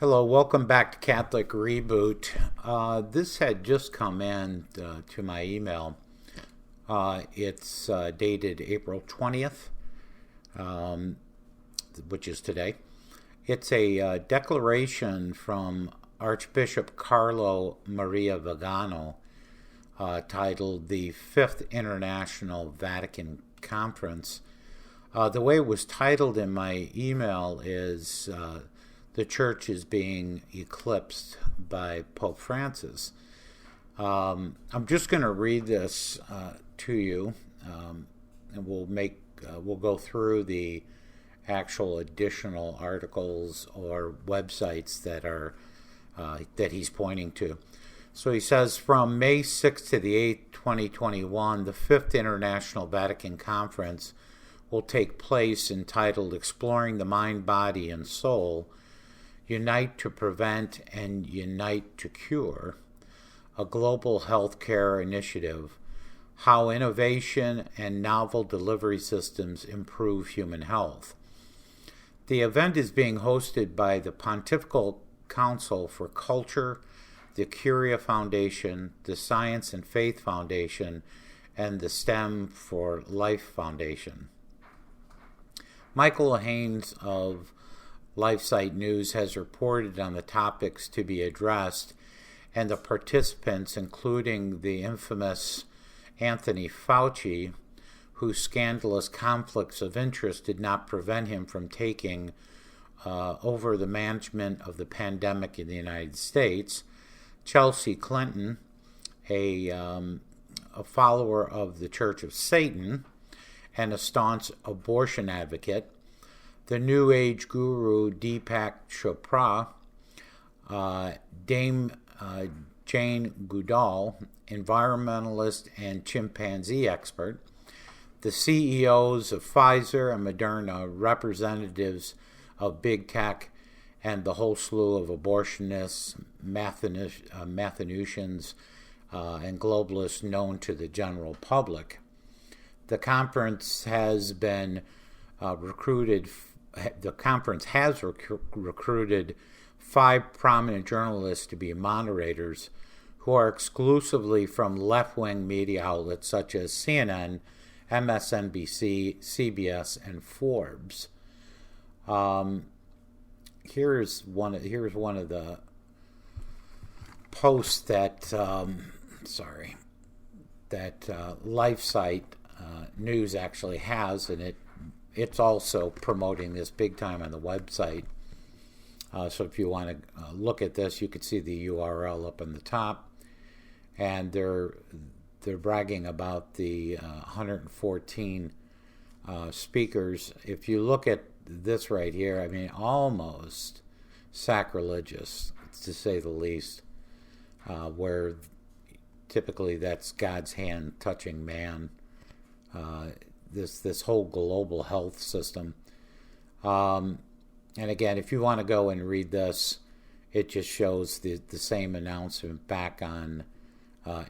Hello, welcome back to Catholic Reboot. This had just come in to my email. It's dated April 20th, which is today. It's a declaration from Archbishop Carlo Maria Vigano titled the Fifth International Vatican Conference. The way it was titled in my email is the church is being eclipsed by Pope Francis. I'm just going to read this to you, and we'll go through the actual additional articles or websites that he's pointing to. So he says, from May 6th to the 8th, 2021, the Fifth International Vatican Conference will take place, entitled Exploring the Mind, Body, and Soul, Unite to Prevent and Unite to Cure, a global healthcare initiative, how innovation and novel delivery systems improve human health. The event is being hosted by the Pontifical Council for Culture, the Curia Foundation, the Science and Faith Foundation, and the STEM for Life Foundation. Michael Haynes of LifeSite News has reported on the topics to be addressed, and the participants, including the infamous Anthony Fauci, whose scandalous conflicts of interest did not prevent him from taking over the management of the pandemic in the United States, Chelsea Clinton, a follower of the Church of Satan and a staunch abortion advocate, the New Age guru Deepak Chopra, Dame Jane Goodall, environmentalist and chimpanzee expert, the CEOs of Pfizer and Moderna, representatives of big tech, and the whole slew of abortionists, Mathenutians, and globalists known to the general public. The conference has recruited 5 prominent journalists to be moderators, who are exclusively from left-wing media outlets such as CNN, MSNBC, CBS, and Forbes. Here's one of the posts that LifeSite News actually has, and it's also promoting this big time on the website. So if you want to look at this, you can see the URL up on the top, and they're bragging about the 114 speakers. If you look at this right here, I mean, almost sacrilegious, to say the least, where typically that's God's hand touching man. This whole global health system. And again, if you want to go and read this, it just shows the same announcement back on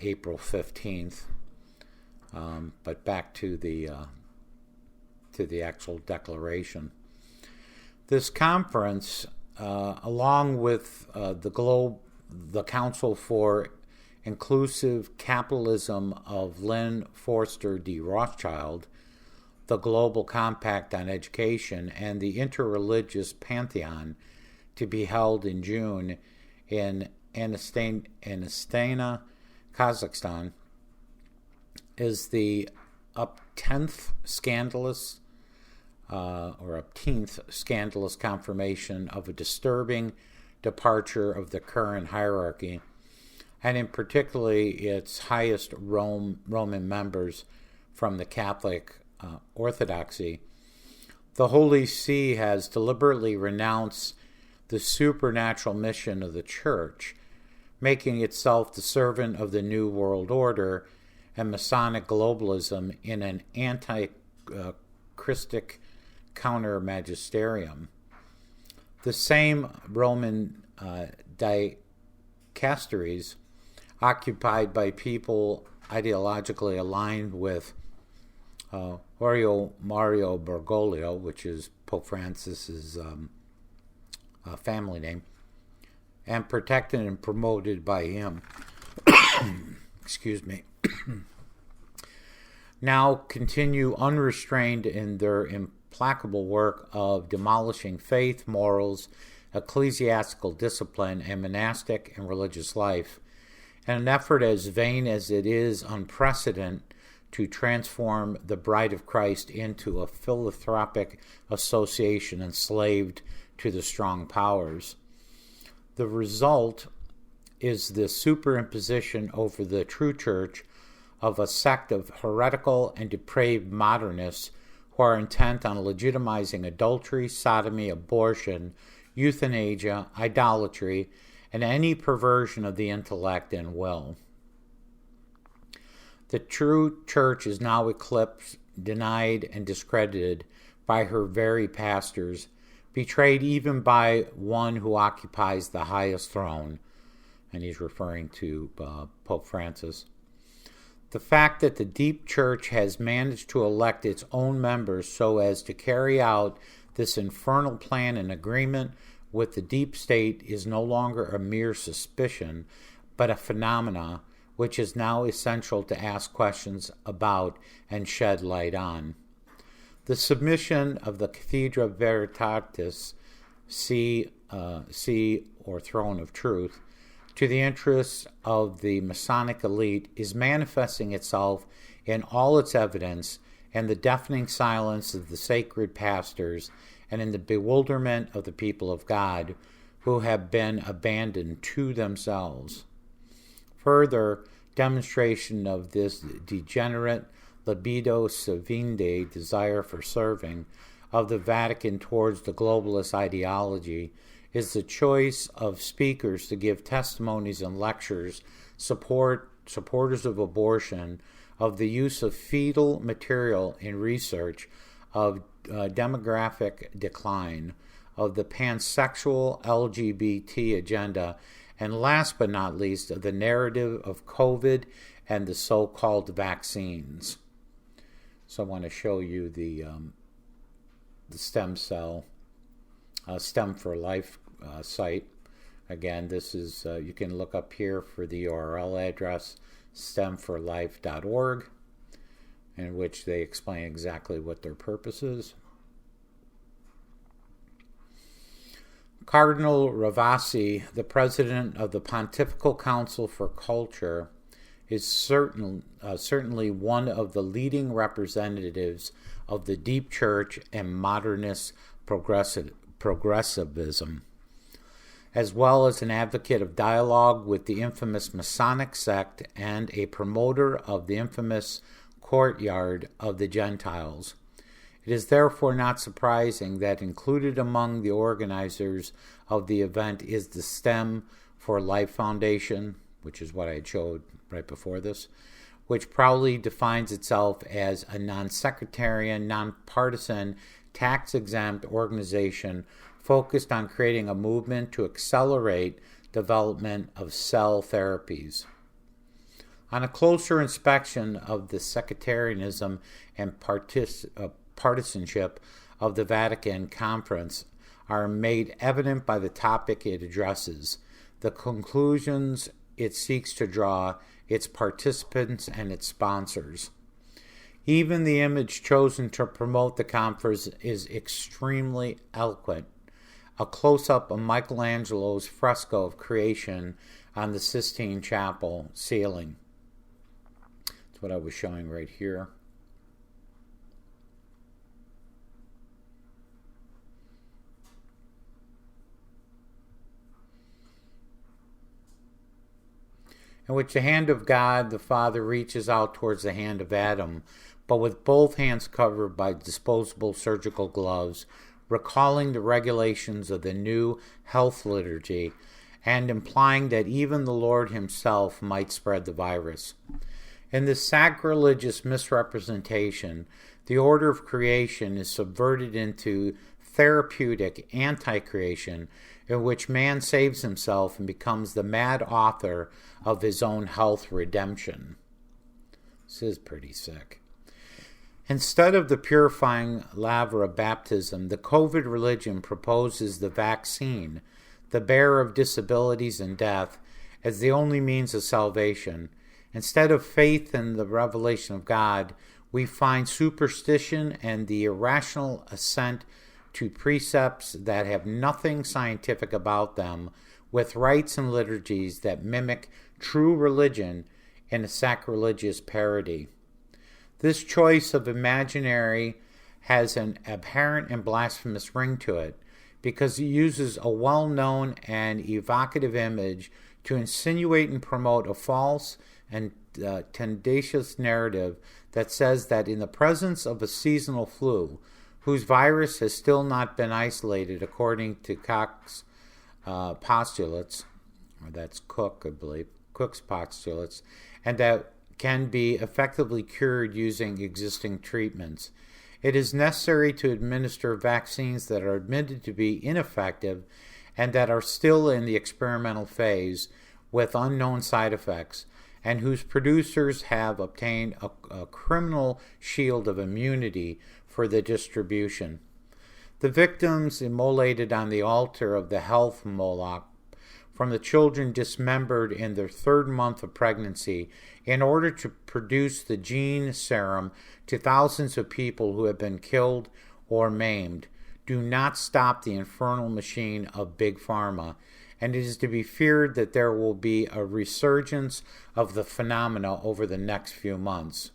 April 15th. But back to the actual declaration. This conference, along with the Council for Inclusive Capitalism of Lynn Forster D. Rothschild, the Global Compact on Education, and the Interreligious Pantheon, to be held in June in Astana, Kazakhstan, is the upteenth scandalous confirmation of a disturbing departure of the current hierarchy, and in particularly its highest Roman members from the Catholic Orthodoxy. The Holy See has deliberately renounced the supernatural mission of the Church, making itself the servant of the New World Order and Masonic globalism in an anti-Christic counter-magisterium. The same Roman dicasteries, occupied by people ideologically aligned with Mario Bergoglio, which is Pope Francis's family name, and protected and promoted by him. Excuse me. Now continue unrestrained in their implacable work of demolishing faith, morals, ecclesiastical discipline, and monastic and religious life, in an effort as vain as it is unprecedented to transform the bride of Christ into a philanthropic association enslaved to the strong powers. The result is the superimposition over the true church of a sect of heretical and depraved modernists who are intent on legitimizing adultery, sodomy, abortion, euthanasia, idolatry, and any perversion of the intellect and will. The true church is now eclipsed, denied, and discredited by her very pastors, betrayed even by one who occupies the highest throne, and he's referring to Pope Francis. The fact that the deep church has managed to elect its own members so as to carry out this infernal plan in agreement with the deep state is no longer a mere suspicion, but a phenomena which is now essential to ask questions about and shed light on. The submission of the Cathedra Veritatis, see or Throne of Truth, to the interests of the Masonic elite is manifesting itself in all its evidence and the deafening silence of the sacred pastors and in the bewilderment of the people of God who have been abandoned to themselves. Further demonstration of this degenerate libido savindi desire for serving of the Vatican towards the globalist ideology is the choice of speakers to give testimonies and lectures supporters of abortion, of the use of fetal material in research, of demographic decline, of the pansexual LGBT agenda, and last but not least, of the narrative of COVID and the so-called vaccines. So I want to show you the stem cell, Stem for Life site. Again, this is, you can look up here for the URL address, stemforlife.org, in which they explain exactly what their purpose is. Cardinal Ravasi, the president of the Pontifical Council for Culture, is certainly one of the leading representatives of the deep church and modernist progressivism, as well as an advocate of dialogue with the infamous Masonic sect and a promoter of the infamous courtyard of the Gentiles. It is therefore not surprising that included among the organizers of the event is the Stem for Life Foundation, which is what I showed right before this, which proudly defines itself as a non-sectarian, non-partisan, tax-exempt organization focused on creating a movement to accelerate development of cell therapies. On a closer inspection of the sectarianism and partisanship of the Vatican Conference are made evident by the topic it addresses, the conclusions it seeks to draw, its participants, and its sponsors. Even the image chosen to promote the conference is extremely eloquent, a close-up of Michelangelo's fresco of creation on the Sistine Chapel ceiling. That's what I was showing right here. In which the hand of God the Father reaches out towards the hand of Adam, but with both hands covered by disposable surgical gloves, recalling the regulations of the new health liturgy and implying that even the Lord himself might spread the virus. In this sacrilegious misrepresentation, the order of creation is subverted into therapeutic anti-creation, in which man saves himself and becomes the mad author of his own health redemption. This is pretty sick. Instead of the purifying laver of baptism, the COVID religion proposes the vaccine, the bearer of disabilities and death, as the only means of salvation. Instead of faith in the revelation of God, we find superstition and the irrational assent to precepts that have nothing scientific about them, with rites and liturgies that mimic true religion in a sacrilegious parody. This choice of imaginary has an abhorrent and blasphemous ring to it, because it uses a well-known and evocative image to insinuate and promote a false and tendacious narrative that says that in the presence of a seasonal flu, whose virus has still not been isolated according to Koch's postulates, or that's Koch, I believe, Koch's postulates, and that can be effectively cured using existing treatments, it is necessary to administer vaccines that are admitted to be ineffective and that are still in the experimental phase with unknown side effects, and whose producers have obtained a criminal shield of immunity for the distribution. The victims immolated on the altar of the health Moloch, from the children dismembered in their 3rd month of pregnancy in order to produce the gene serum to thousands of people who have been killed or maimed, do not stop the infernal machine of Big Pharma, and it is to be feared that there will be a resurgence of the phenomena over the next few months.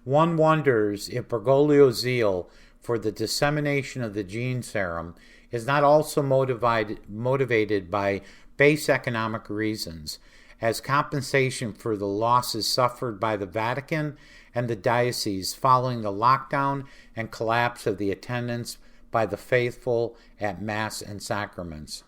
One wonders if Bergoglio's zeal for the dissemination of the gene serum is not also motivated by base economic reasons, as compensation for the losses suffered by the Vatican and the diocese following the lockdown and collapse of the attendance by the faithful at Mass and sacraments.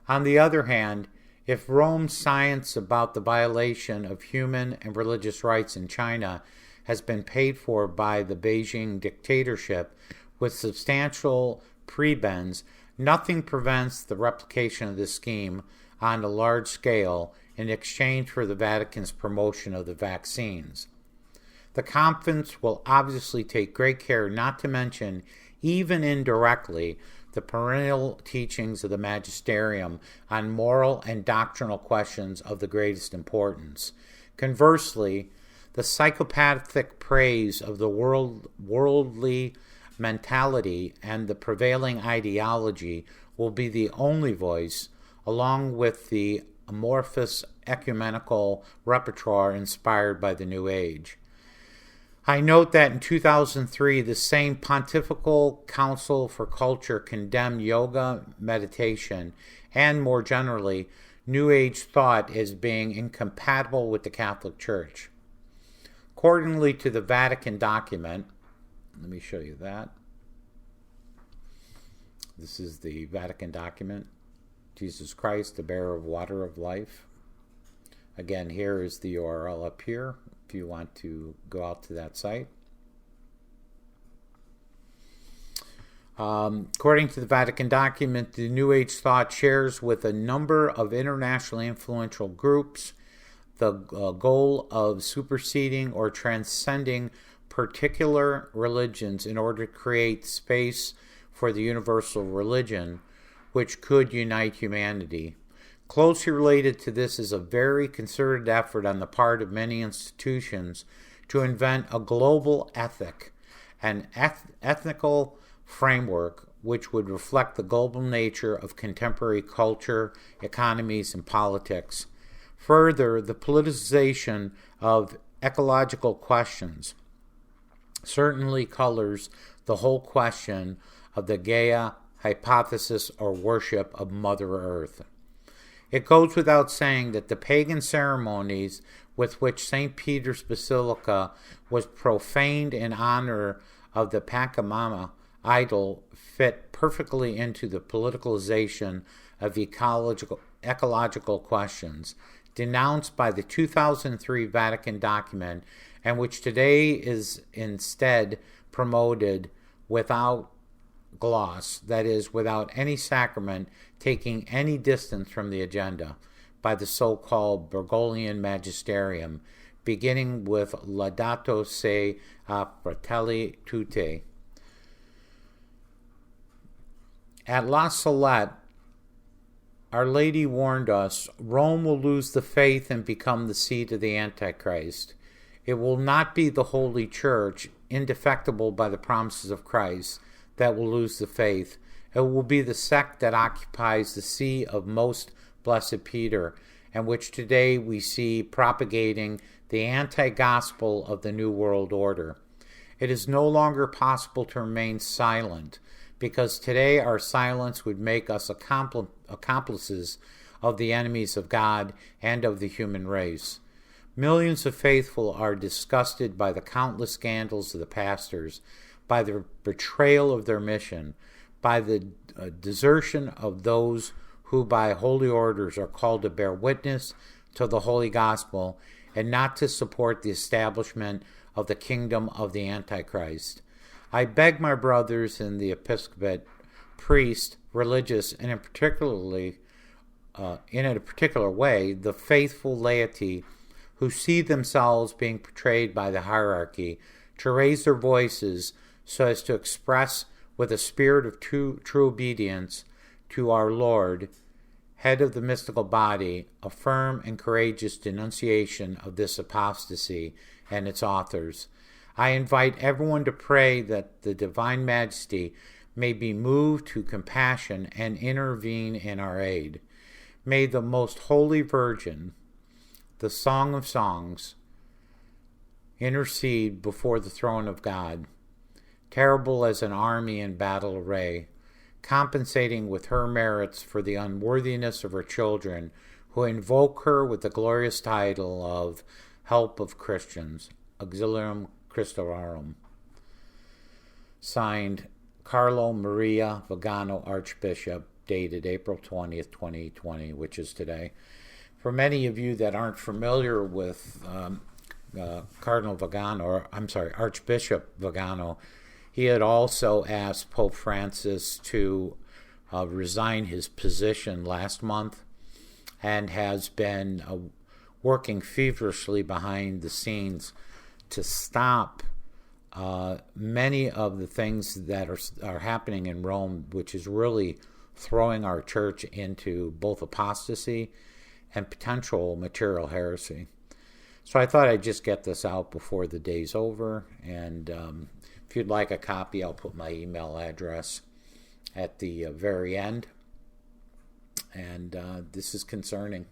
On the other hand, if Rome's science about the violation of human and religious rights in China has been paid for by the Beijing dictatorship with substantial prebends, nothing prevents the replication of this scheme on a large scale in exchange for the Vatican's promotion of the vaccines. The conference will obviously take great care not to mention, even indirectly, the perennial teachings of the magisterium on moral and doctrinal questions of the greatest importance. Conversely, the psychopathic praise of the worldly mentality and the prevailing ideology will be the only voice, along with the amorphous ecumenical repertoire inspired by the New Age. I note that in 2003, the same Pontifical Council for Culture condemned yoga, meditation, and more generally, New Age thought as being incompatible with the Catholic Church. Accordingly to the Vatican document, let me show you that. This is the Vatican document. Jesus Christ, the bearer of water of life. Again, here is the URL up here if you want to go out to that site. According to the Vatican document, the New Age thought shares with a number of internationally influential groups the goal of superseding or transcending particular religions in order to create space for the universal religion, which could unite humanity. Closely related to this is a very concerted effort on the part of many institutions to invent a global ethic, an ethnical framework which would reflect the global nature of contemporary culture, economies, and politics. Further, the politicization of ecological questions certainly colors the whole question of the Gaia hypothesis or worship of Mother Earth. It goes without saying that the pagan ceremonies with which St. Peter's Basilica was profaned in honor of the Pachamama idol fit perfectly into the politicalization of ecological questions, denounced by the 2003 Vatican document, and which today is instead promoted without gloss, that is, without any sacrament taking any distance from the agenda, by the so-called Bergoglian magisterium, beginning with Laudato Si a Fratelli Tutti. At La Salette, Our Lady warned us, Rome will lose the faith and become the seat of the Antichrist. It will not be the Holy Church, indefectible by the promises of Christ, that will lose the faith. It will be the sect that occupies the see of most blessed Peter, and which today we see propagating the anti-gospel of the New World Order. It is no longer possible to remain silent, because today our silence would make us accomplices of the enemies of God and of the human race. Millions of faithful are disgusted by the countless scandals of the pastors, by the betrayal of their mission, by the desertion of those who by holy orders are called to bear witness to the holy gospel and not to support the establishment of the kingdom of the Antichrist. I beg my brothers in the episcopate, priests, religious, and in a particular way, the faithful laity who see themselves being portrayed by the hierarchy, to raise their voices so as to express with a spirit of true obedience to our Lord, head of the mystical body, a firm and courageous denunciation of this apostasy and its authors. I invite everyone to pray that the Divine Majesty may be moved to compassion and intervene in our aid. May the Most Holy Virgin, the Song of Songs, intercede before the throne of God, terrible as an army in battle array, compensating with her merits for the unworthiness of her children, who invoke her with the glorious title of Help of Christians, Auxilium Christorum. Signed, Carlo Maria Vigano, Archbishop, dated April 20th, 2020, which is today. For many of you that aren't familiar with Archbishop Vigano, he had also asked Pope Francis to resign his position last month and has been working feverishly behind the scenes to stop many of the things that are happening in Rome, which is really throwing our church into both apostasy and potential material heresy. So I thought I'd just get this out before the day's over, and if you'd like a copy, I'll put my email address at the very end. And this is concerning.